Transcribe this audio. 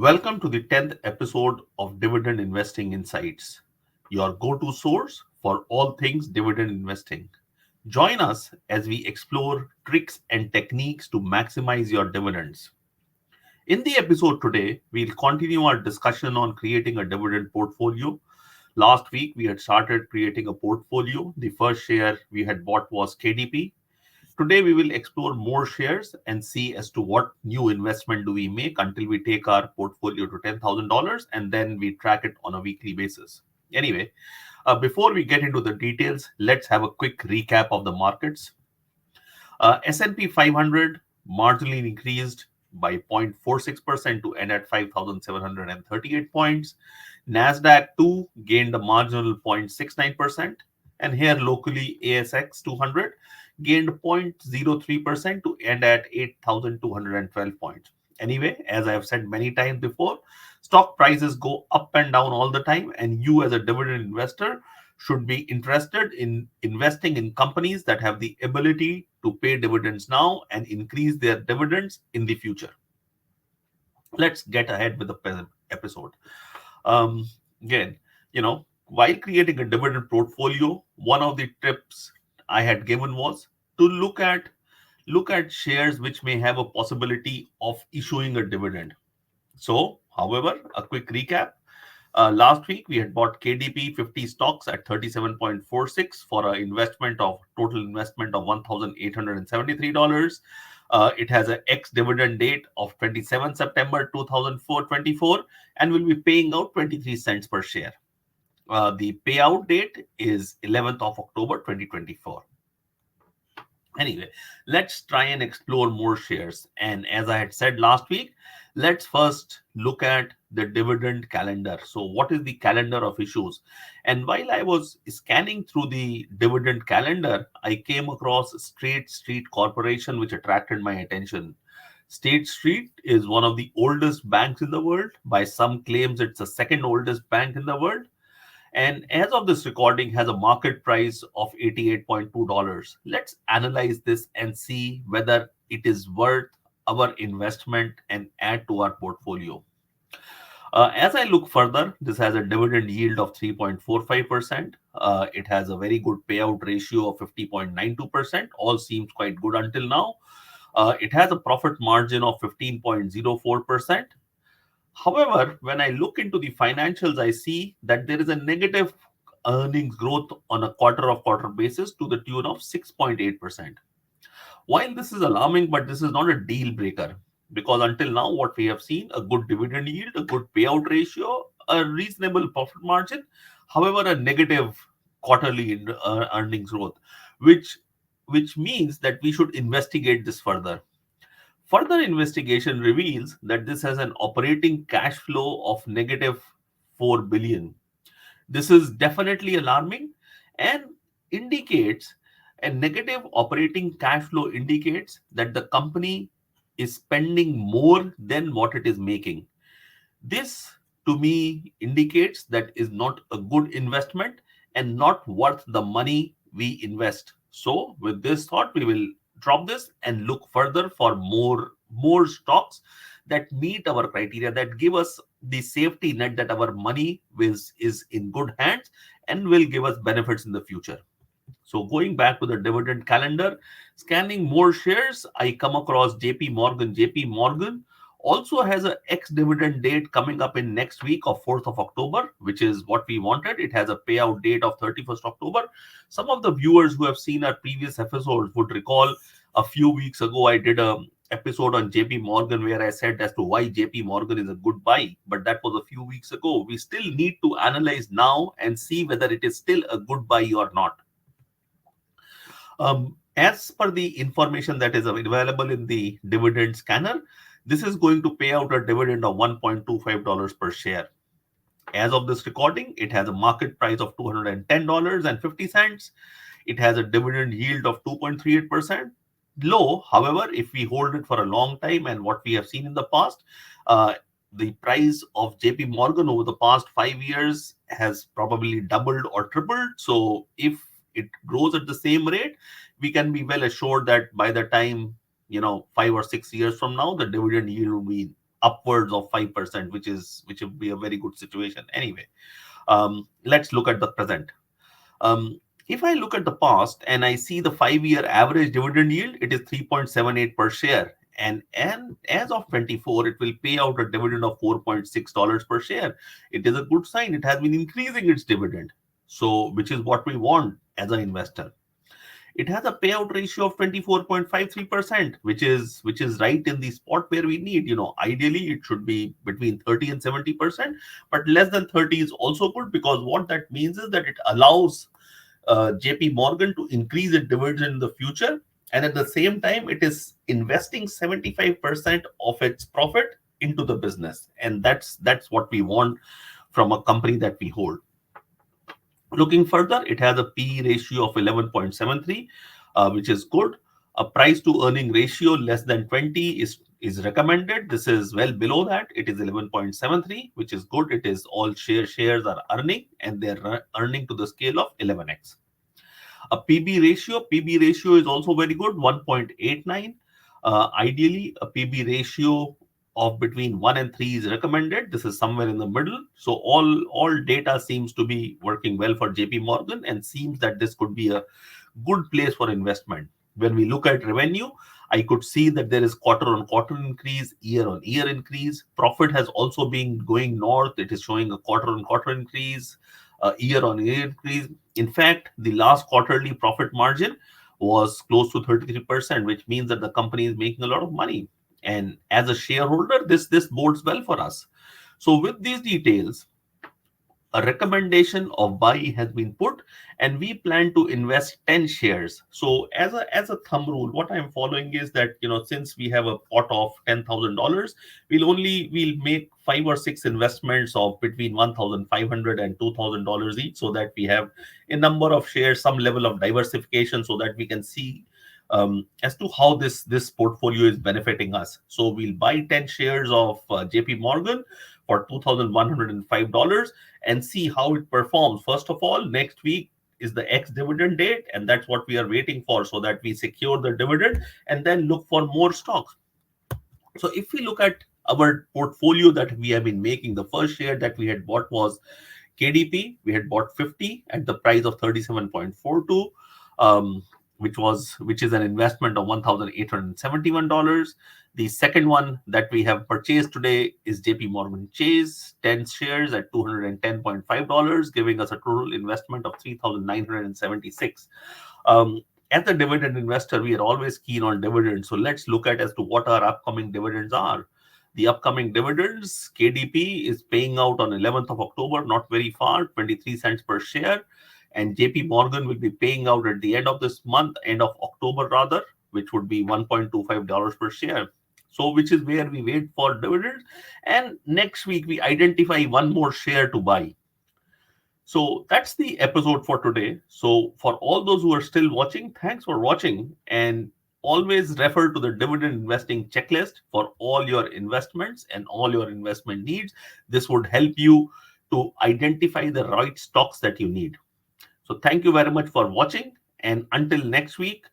Welcome to the 10th episode of Dividend Investing Insights, your go to source for all things dividend investing. Join us as we explore tricks and techniques to maximize your dividends. In the episode today, we'll continue our discussion on creating a dividend portfolio. Last week, we had started creating a portfolio. The first share we had bought was KDP. Today, we will explore more shares and see as to what new investment do we make until we take our portfolio to $10,000 and then we track it on a weekly basis. Anyway, before we get into the details, let's have a quick recap of the markets. S&P 500 marginally increased by 0.46% to end at 5,738 points. Nasdaq 2 gained a marginal 0.69%, and here locally ASX 200 gained 0.03% to end at 8,212 points. Anyway, as I have said many times before, stock prices go up and down all the time, and you as a dividend investor should be interested in investing in companies that have the ability to pay dividends now and increase their dividends in the future. Let's get ahead with the present episode. Um, Again, while creating a dividend portfolio, one of the tips I had given was to look at shares which may have a possibility of issuing a dividend. So, however, a quick recap. Last week, we had bought KDP 50 stocks at 37.46 for an total investment of $1,873. It has an ex-dividend date of 27 September 2024 and will be paying out 23 cents per share. The payout date is 11th of October 2024. Anyway, let's try and explore more shares. And as I had said last week, let's first look at the dividend calendar. So, what is the calendar of issues? And while I was scanning through the dividend calendar, I came across State Street Corporation, which attracted my attention. State Street is one of the oldest banks in the world. By some claims, it's the second oldest bank in the world, and as of this recording has a market price of $88.2. Let's analyze this and see whether it is worth our investment and add to our portfolio. As I look further, this has a dividend yield of 3.45%. It has a very good payout ratio of 50.92%. All seems quite good until now. It has a profit margin of 15.04%. However, when I look into the financials, I see that there is a negative earnings growth on a quarter-of-quarter basis to the tune of 6.8%. While this is alarming, but this is not a deal breaker, because until now, what we have seen, a good dividend yield, a good payout ratio, a reasonable profit margin, however, a negative quarterly earnings growth, which means that we should investigate this further. Further investigation reveals that this has an operating cash flow of negative 4 billion. This is definitely alarming and indicates a negative operating cash flow indicates that the company is spending more than what it is making. This to me indicates that is not a good investment and not worth the money we invest. So with this thought, we will drop this and look further for more stocks that meet our criteria, that give us the safety net that our money is in good hands and will give us benefits in the future. So going back to the dividend calendar, scanning more shares, I come across JP Morgan. JP Morgan also has an ex-dividend date coming up in next week of 4th of October, which is what we wanted. It has a payout date of 31st October. Some of the viewers who have seen our previous episodes would recall a few weeks ago, I did a episode on JP Morgan where I said as to why JP Morgan is a good buy, but that was a few weeks ago. We still need to analyze now and see whether it is still a good buy or not. As per the information that is available in the dividend scanner, this is going to pay out a dividend of $1.25 per share. As of this recording, it has a market price of $210.50. It has a dividend yield of 2.38%. Low, however, if we hold it for a long time and what we have seen in the past, the price of JP Morgan over the past 5 years has probably doubled or tripled. So if it grows at the same rate, we can be well assured that by the time 5 or 6 years from now, the dividend yield will be upwards of 5%, which would be a very good situation. Anyway, let's look at the present. If I look at the past and I see the 5-year average dividend yield, it is 3.78 per share. And as of 24, it will pay out a dividend of $4.6 per share. It is a good sign. It has been increasing its dividend. So, which is what we want as an investor. It has a payout ratio of 24.53%, which is right in the spot where we need. Ideally it should be between 30 and 70%, but less than 30 is also good, because what that means is that it allows JP Morgan to increase its dividend in the future, and at the same time it is investing 75% of its profit into the business, and that's what we want from a company that we hold. Looking further, it has a PE ratio of 11.73, which is good. A price to earning ratio less than 20 is recommended. This is well below that. It is 11.73, which is good. It is all shares are earning, and they're earning to the scale of 11x. A PB ratio is also very good, 1.89. Ideally, a PB ratio of between 1 and 3 is recommended. This is somewhere in the middle. So all data seems to be working well for JP Morgan, and seems that this could be a good place for investment. When we look at revenue, I could see that there is quarter-on-quarter increase, year-on-year increase. Profit has also been going north. It is showing a quarter-on-quarter increase, year-on-year increase. In fact, the last quarterly profit margin was close to 33%, which means that the company is making a lot of money. And as a shareholder, this bodes well for us. So with these details, a recommendation of buy has been put, and we plan to invest 10 shares. So as a thumb rule, what I'm following is that, since we have a pot of $10,000, we'll make 5 or 6 investments of between $1,500 and $2,000 each, so that we have a number of shares, some level of diversification, so that we can see as to how this portfolio is benefiting us. So we'll buy 10 shares of JP Morgan for $2,105 and see how it performs. First of all, next week is the ex-dividend date, and that's what we are waiting for, so that we secure the dividend and then look for more stocks. So if we look at our portfolio that we have been making, the first share that we had bought was KDP. We had bought 50 at the price of 37.42. Which is an investment of $1,871. The second one that we have purchased today is JP Morgan Chase, 10 shares at $210.5, giving us a total investment of $3,976. As a dividend investor, we are always keen on dividends. So let's look at as to what our upcoming dividends are. The upcoming dividends, KDP is paying out on 11th of October, not very far, 23 cents per share. And JP Morgan will be paying out at the end of this month, end of October rather, which would be $1.25 per share. So which is where we wait for dividends. And next week, we identify one more share to buy. So that's the episode for today. So for all those who are still watching, thanks for watching. And always refer to the dividend investing checklist for all your investments and all your investment needs. This would help you to identify the right stocks that you need. So thank you very much for watching, and until next week,